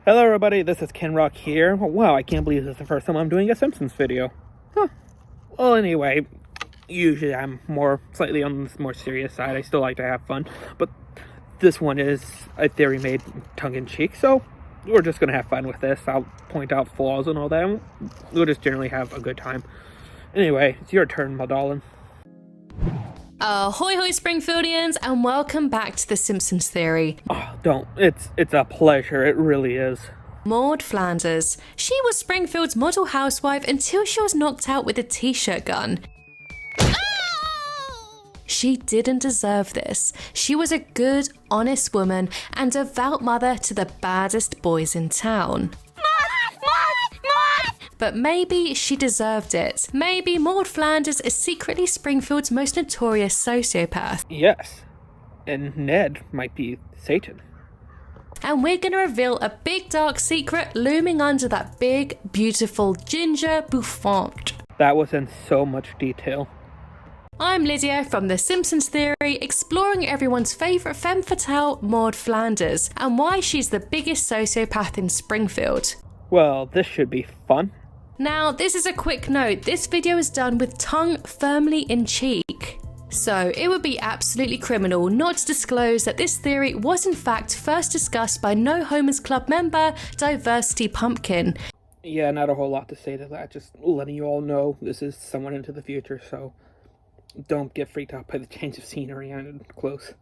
Hello everybody, this is Ken Rock here. Wow, I can't believe this is the first time I'm doing a Simpsons video. Huh. Well, anyway, usually I'm slightly on the more serious side. I still like to have fun, but this one is a theory made tongue-in-cheek, so we're just gonna have fun with this. I'll point out flaws and all that, and we'll just generally have a good time. Anyway, it's your turn, my darling. Ahoy hoy Springfieldians, and welcome back to the Simpsons theory. Oh, don't. It's a pleasure, it really is. Maude Flanders. She was Springfield's model housewife until she was knocked out with a t-shirt gun. She didn't deserve this. She was a good, honest woman and devout mother to the baddest boys in town. But maybe she deserved it. Maybe Maude Flanders is secretly Springfield's most notorious sociopath. Yes, and Ned might be Satan. And we're going to reveal a big dark secret looming under that big, beautiful ginger bouffant. That was in so much detail. I'm Lydia from The Simpsons Theory, exploring everyone's favourite femme fatale, Maude Flanders, and why she's the biggest sociopath in Springfield. Well, this should be fun. Now, this is a quick note. This video is done with tongue firmly in cheek. So, it would be absolutely criminal not to disclose that this theory was in fact first discussed by No Homers Club member, Diversity Pumpkin. Yeah, not a whole lot to say to that. Just letting you all know this is somewhat into the future, so don't get freaked out by the change of scenery and close.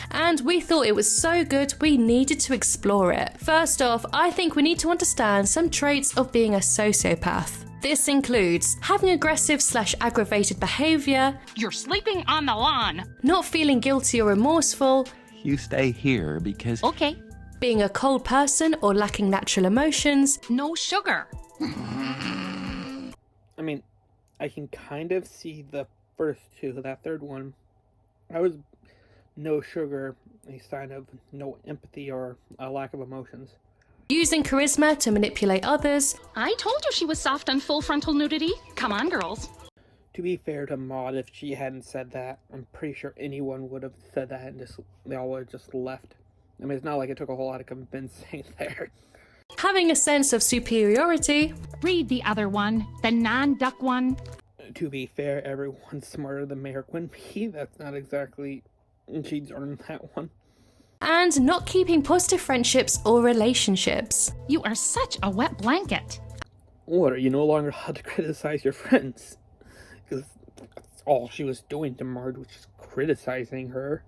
And we thought it was so good we needed to explore it. First off, I think we need to understand some traits of being a sociopath. This includes having aggressive/aggravated behaviour, You're sleeping on the lawn. not feeling guilty or remorseful, You stay here because... Okay. being a cold person or lacking natural emotions, No sugar. I mean, I can kind of see the first two. That third one, I was no sugar, a sign of no empathy or a lack of emotions. using charisma to manipulate others, I told you she was soft on full frontal nudity. Come on, girls. To be fair to Maude, if she hadn't said that, I'm pretty sure anyone would have said that and they all would have just left. I mean, it's not like it took a whole lot of convincing there. having a sense of superiority, Read the other one, the non-duck one. To be fair, everyone's smarter than Mayor Quimby. That's not exactly... She's earned that one. and not keeping positive friendships or relationships. You are such a wet blanket. Or you no longer allowed to criticize your friends. Because that's all she was doing to Marge, was just criticizing her.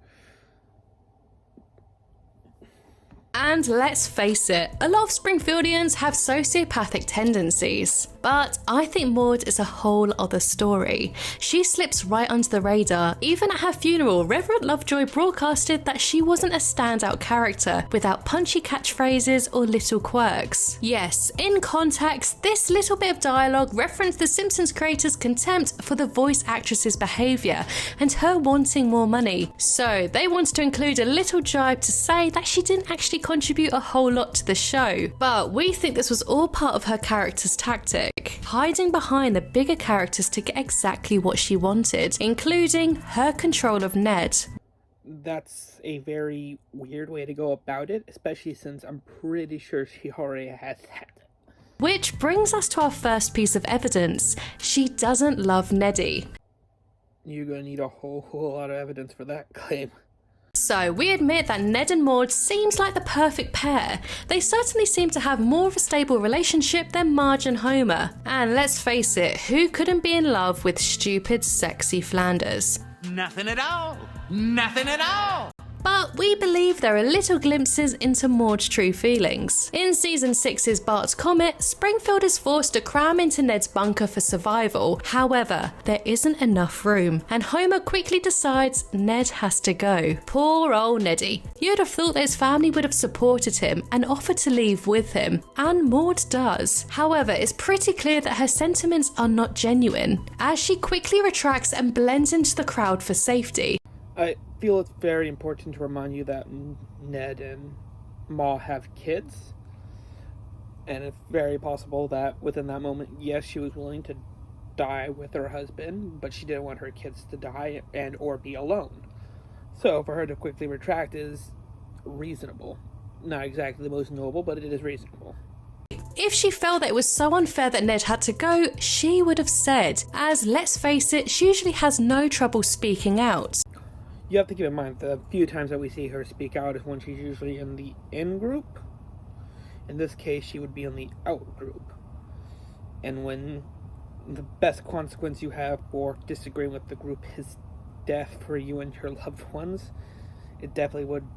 And let's face it, a lot of Springfieldians have sociopathic tendencies. But I think Maude is a whole other story. She slips right under the radar. Even at her funeral, Reverend Lovejoy broadcasted that she wasn't a standout character without punchy catchphrases or little quirks. Yes, in context, this little bit of dialogue referenced The Simpsons creators' contempt for the voice actress's behaviour and her wanting more money. So they wanted to include a little jibe to say that she didn't actually contribute a whole lot to the show. But we think this was all part of her character's tactic, hiding behind the bigger characters to get exactly what she wanted, including her control of Ned. That's a very weird way to go about it, especially since I'm pretty sure she already has that. Which brings us to our first piece of evidence. She doesn't love Neddy. You're gonna need a whole lot of evidence for that claim. So we admit that Ned and Maude seems like the perfect pair. They certainly seem to have more of a stable relationship than Marge and Homer. And let's face it, who couldn't be in love with stupid, sexy Flanders? Nothing at all. Nothing at all. But we believe there are little glimpses into Maude's true feelings. In Season 6's Bart's Comet, Springfield is forced to cram into Ned's bunker for survival. However, there isn't enough room, and Homer quickly decides Ned has to go. Poor old Neddy. You'd have thought that his family would have supported him and offered to leave with him, and Maude does. However, it's pretty clear that her sentiments are not genuine, as she quickly retracts and blends into the crowd for safety. I feel it's very important to remind you that Ned and Ma have kids. And it's very possible that within that moment, yes, she was willing to die with her husband, but she didn't want her kids to die and or be alone. So for her to quickly retract is reasonable. not exactly the most noble, but it is reasonable. If she felt that it was so unfair that Ned had to go, she would have said, as let's face it, she usually has no trouble speaking out. You have to keep in mind the few times that we see her speak out is when she's usually in the in group. In this case, she would be in the out group. And when the best consequence you have for disagreeing with the group is death for you and your loved ones, it definitely would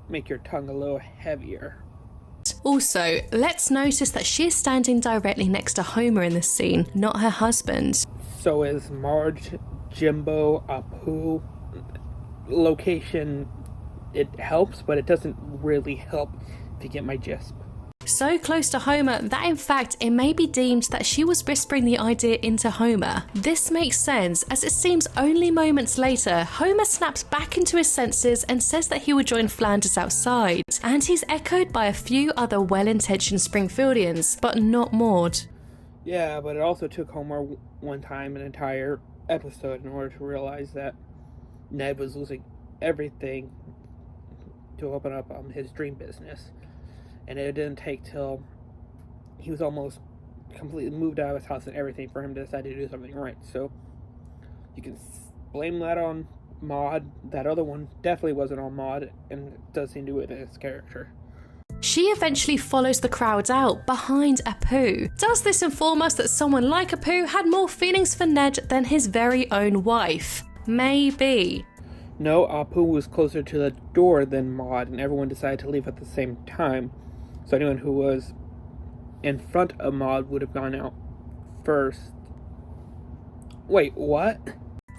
make your tongue a little heavier. Also, let's notice that she is standing directly next to Homer in this scene, not her husband. So is Marge, Jimbo, Apu. Location, it helps, but it doesn't really help to get my gist. So close to Homer that in fact it may be deemed that she was whispering the idea into Homer. This makes sense as it seems only moments later Homer snaps back into his senses and says that he would join Flanders outside, and he's echoed by a few other well-intentioned Springfieldians, but not Maude. Yeah, but it also took Homer one time an entire episode in order to realize that Ned was losing everything to open up his dream business. And it didn't take till he was almost completely moved out of his house and everything for him to decide to do something right. So you can blame that on Maude. That other one definitely wasn't on Maude, and it does seem to do with his character. She eventually follows the crowd out behind Apu. Does this inform us that someone like Apu had more feelings for Ned than his very own wife? Maybe. No, Apu was closer to the door than Maude, and everyone decided to leave at the same time. So anyone who was in front of Maude would have gone out first. Wait, what?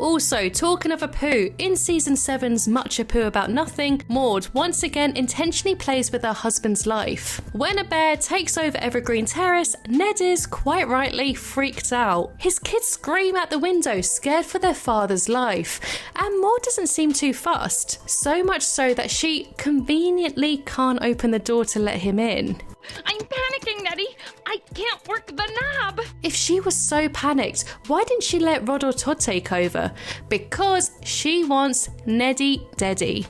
Also, talking of Apu, in Season 7's Much Apu About Nothing, Maude once again intentionally plays with her husband's life. When a bear takes over Evergreen Terrace, Ned is, quite rightly, freaked out. His kids scream out the window, scared for their father's life, and Maude doesn't seem too fussed. So much so that she conveniently can't open the door to let him in. I'm panicking, Nettie. I can't work the knob. If she was so panicked, why didn't she let Rod or Todd take over? Because she wants Neddy Deddy.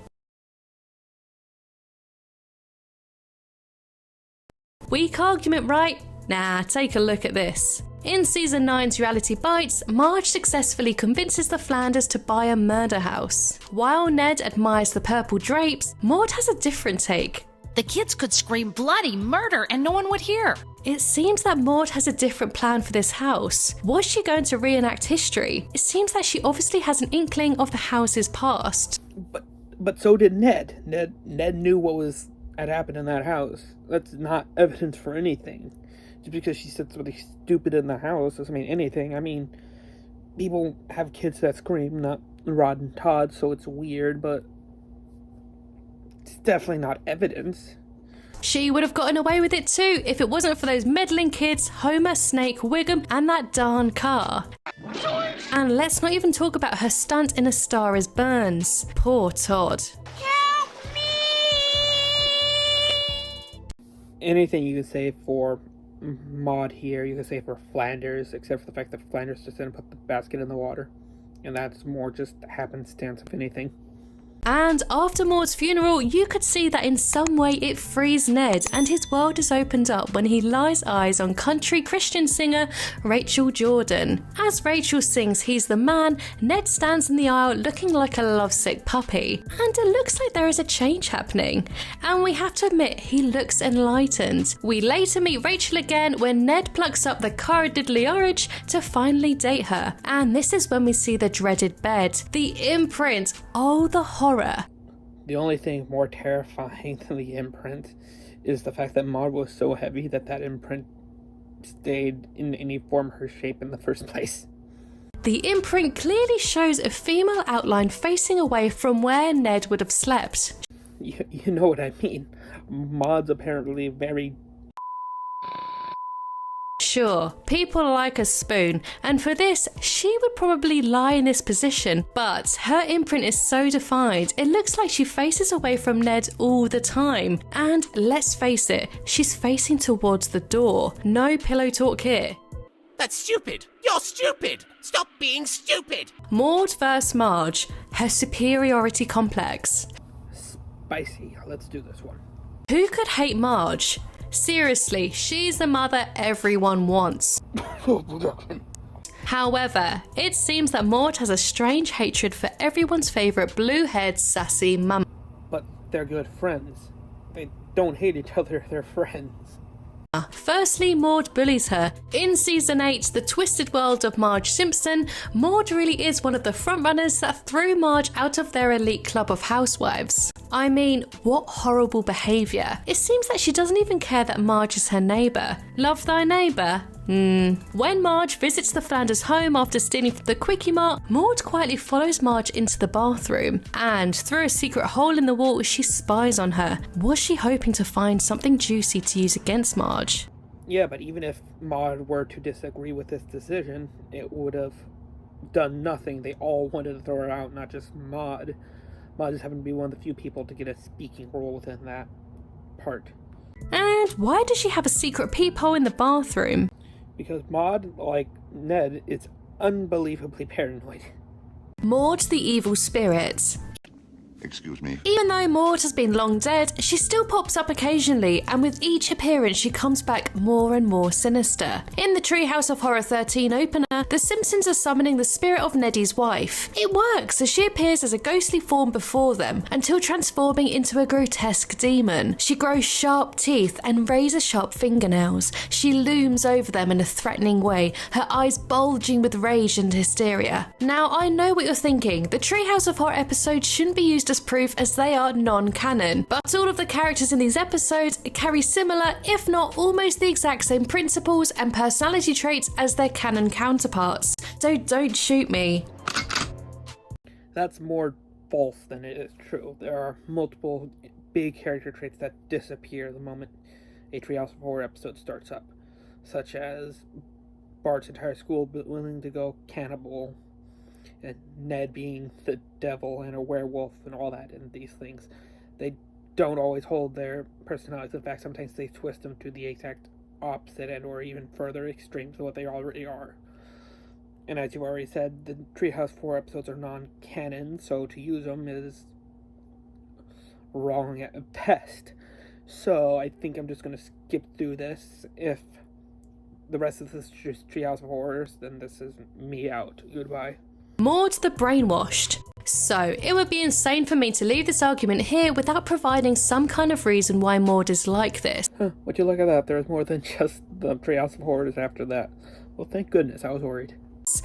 Weak argument, right? Nah, take a look at this. In Season 9's Reality Bites, Marge successfully convinces the Flanders to buy a murder house. While Ned admires the purple drapes, Maude has a different take. The kids could scream bloody murder and no one would hear. It seems that Maude has a different plan for this house. Was she going to reenact history? It seems that she obviously has an inkling of the house's past. But so did Ned. Ned knew what had happened in that house. That's not evidence for anything. Just because she said something stupid in the house doesn't mean anything. I mean, people have kids that scream, not Rod and Todd, so it's weird, but it's definitely not evidence. She would have gotten away with it too if it wasn't for those meddling kids, Homer, Snake, Wiggum, and that darn car. And let's not even talk about her stunt in A Star Is Burns. Poor Todd. Help me! Anything you can say for Maude here, you can say for Flanders, except for the fact that Flanders just didn't put the basket in the water. And that's more just happenstance, if anything. And after Maude's funeral, you could see that in some way it frees Ned and his world is opened up when he lies eyes on country Christian singer Rachel Jordan. As Rachel sings He's the Man, Ned stands in the aisle looking like a lovesick puppy. And it looks like there is a change happening. And we have to admit, he looks enlightened. We later meet Rachel again when Ned plucks up the cara diddly orange to finally date her. And this is when we see the dreaded bed. The imprint. Oh, the horror. The only thing more terrifying than the imprint is the fact that Maude was so heavy that imprint stayed in any form or shape in the first place. The imprint clearly shows a female outline facing away from where Ned would have slept. You know what I mean. Maude's apparently very... Sure, people like a spoon, and for this, she would probably lie in this position, but her imprint is so defined, it looks like she faces away from Ned all the time. And let's face it, she's facing towards the door. No pillow talk here. That's stupid! You're stupid! Stop being stupid! Maude vs. Marge, her superiority complex. Spicy. Let's do this one. Who could hate Marge? Seriously, she's the mother everyone wants. However, it seems that Maude has a strange hatred for everyone's favourite blue-haired sassy mum. But they're good friends. They don't hate each other, they're friends. Firstly, Maude bullies her. In Season 8, The Twisted World of Marge Simpson, Maude really is one of the frontrunners that threw Marge out of their elite club of housewives. I mean, what horrible behaviour. It seems that she doesn't even care that Marge is her neighbour. Love thy neighbour? When Marge visits the Flanders home after stealing from the Quickie Mart, Maude quietly follows Marge into the bathroom, and through a secret hole in the wall, she spies on her. Was she hoping to find something juicy to use against Marge? Yeah, but even if Maude were to disagree with this decision, it would have done nothing. They all wanted to throw her out, not just Maude. Maude just happened to be one of the few people to get a speaking role within that part. And why does she have a secret peephole in the bathroom? Because Maude, like Ned, is unbelievably paranoid. Maude the evil spirit. Excuse me. Even though Maude has been long dead, she still pops up occasionally, and with each appearance she comes back more and more sinister. In the Treehouse of Horror 13 opener, the Simpsons are summoning the spirit of Neddy's wife. It works as she appears as a ghostly form before them, until transforming into a grotesque demon. She grows sharp teeth and razor-sharp fingernails. She looms over them in a threatening way, her eyes bulging with rage and hysteria. Now, I know what you're thinking. The Treehouse of Horror episodes shouldn't be used as proof as they are non-canon, but all of the characters in these episodes carry similar, if not almost the exact same principles and personality traits as their canon counterparts. So don't shoot me. That's more false than it is true. There are multiple big character traits that disappear the moment a Treehouse of Horror episode starts up, such as Bart's entire school willing to go cannibal, and Ned being the devil and a werewolf and all that, and these things. They don't always hold their personalities. In fact, sometimes they twist them to the exact opposite and or even further extremes of what they already are. And as you've already said, the Treehouse 4 episodes are non-canon, so to use them is wrong at best. So I think I'm just going to skip through this. If the rest of this is just Treehouse of Horrors, then this is me out. Goodbye. Maude the brainwashed. So, it would be insane for me to leave this argument here without providing some kind of reason why Maude is like this. Would you look at that? There's more than just the Treehouse of Horrors after that. Well, thank goodness, I was worried.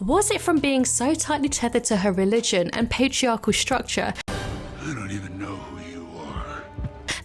Was it from being so tightly tethered to her religion and patriarchal structure I don't even know who you are.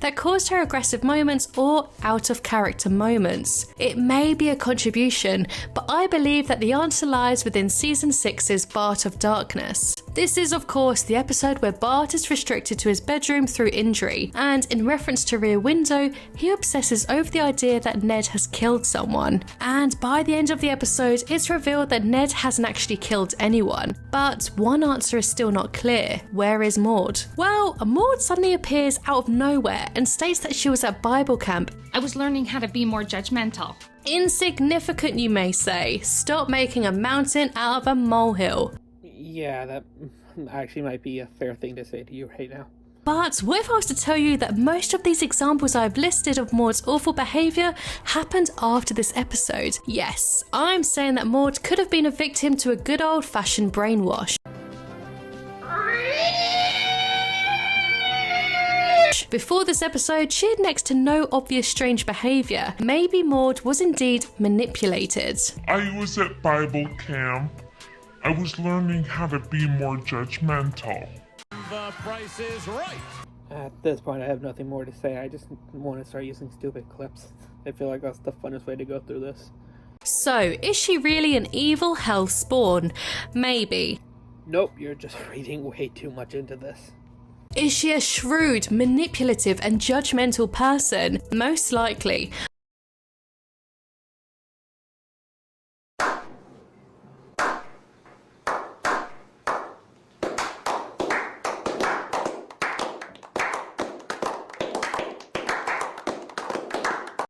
that caused her aggressive moments or out-of-character moments? It may be a contribution, but I believe that the answer lies within Season 6's Bart of Darkness. This is, of course, the episode where Bart is restricted to his bedroom through injury, and in reference to Rear Window, he obsesses over the idea that Ned has killed someone. And by the end of the episode, it's revealed that Ned hasn't actually killed anyone. But one answer is still not clear. Where is Maude? Well, Maude suddenly appears out of nowhere and states that she was at Bible camp. I was learning how to be more judgmental. Insignificant, you may say. Stop making a mountain out of a molehill. Yeah, that actually might be a fair thing to say to you right now. But what if I was to tell you that most of these examples I've listed of Maude's awful behaviour happened after this episode? Yes, I'm saying that Maude could have been a victim to a good old-fashioned brainwash. Before this episode, she had next to no obvious strange behaviour. Maybe Maude was indeed manipulated. I was at Bible camp. I was learning how to be more judgmental. The Price is Right. At this point, I have nothing more to say. I just want to start using stupid clips. I feel like that's the funnest way to go through this. So, is she really an evil hell spawn? Maybe. Nope, you're just reading way too much into this. Is she a shrewd, manipulative, and judgmental person? Most likely.